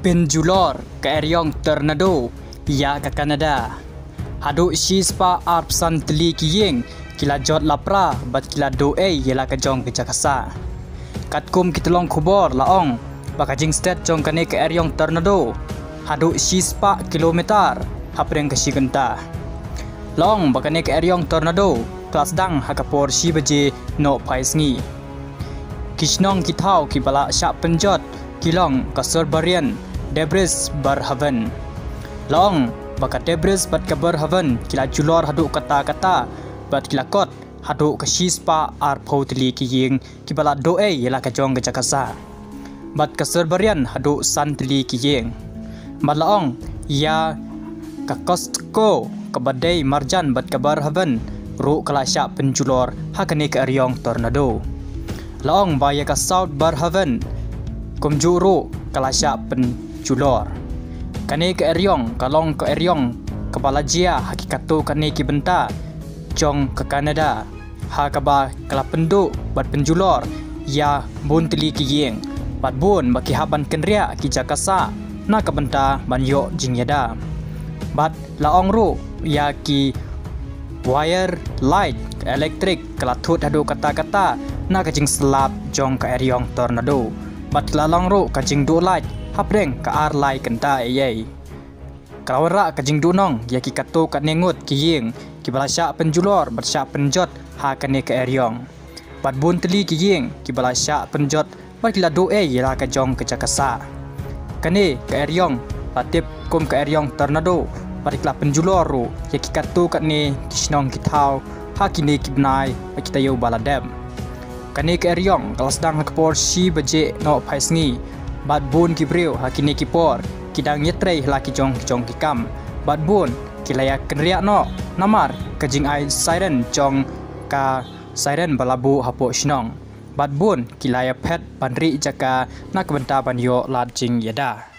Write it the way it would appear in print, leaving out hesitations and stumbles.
Penjulor ke Eryong Tornado ia ke Kanada. Haduk shispa arpsan teli kiyeng kila jot lapra bat kila doe yela ke jong ke Jakasa. Katkum kitolong kubor laong bakajing state jong kane ke Eryong Tornado. Haduk shispa kilometer hapreng ke Shigenta. Laong bakane ke Eryong Tornado kelas dang hakapor si baje no paisngi. Kishnong kitau kibala syak penjot kilong kasur barian Debris Barhaven. Long baka Debris bat ke Barhaven kila julor haduk kata-kata bat kila kot haduk ke shispa arpau teli kiyeng kibala doe yela ke jong ke Jakasa. Bat kasur barian haduk san teli kiyeng. Bat laong ia ke Costco ke badai marjan bat ke Barhaven ru kala syak penjulor hakane ke Eryong Tornado. Laong baya ke South Barhaven kumjuru kala syak penjulor. Kane ke Eryong kalong ke Eryong kepala jia hakikatu kane ki benta jong ke Kanada. Ha kaba kala penduk bat penjulor ya bun teli kiyeng bat bun baki haban kenria ki Jakasa na ke benta ban yok jingyada. Bat laong ru ya ki wire light elektrik kala thut hadu kata-kata na kajing selap jong ke Eryong Tornado. Bat lalang ru kajing du light hapreng ke ar lai kenta eyei. Kalawara kajing du nong ya ki katu kat nengut kiyeng ki bala syak penjulor bat syak penjot ha kane ke Eryong. Bat bun teli kiyeng ki bala syak penjot bat kila doe yela ke jong ke Jakasa. Kane ke Eryong batip kum ke Eryong Tornado bat kila penjulor ru ya ki katu kat ne kisnong kitau ha kine ki bnai bat kita yo baladem. Kane ke Eryong kalau sedang hakapor si baje no paisngi bat bun kibreu hakine kipor kidang yetrei laki jong kikam bat bun kilaya kenriak no namar kajing ai siren jong ka siren balabu hapo shnong bat bun kilaya pet panri jaka nak benta banyo lajing yada.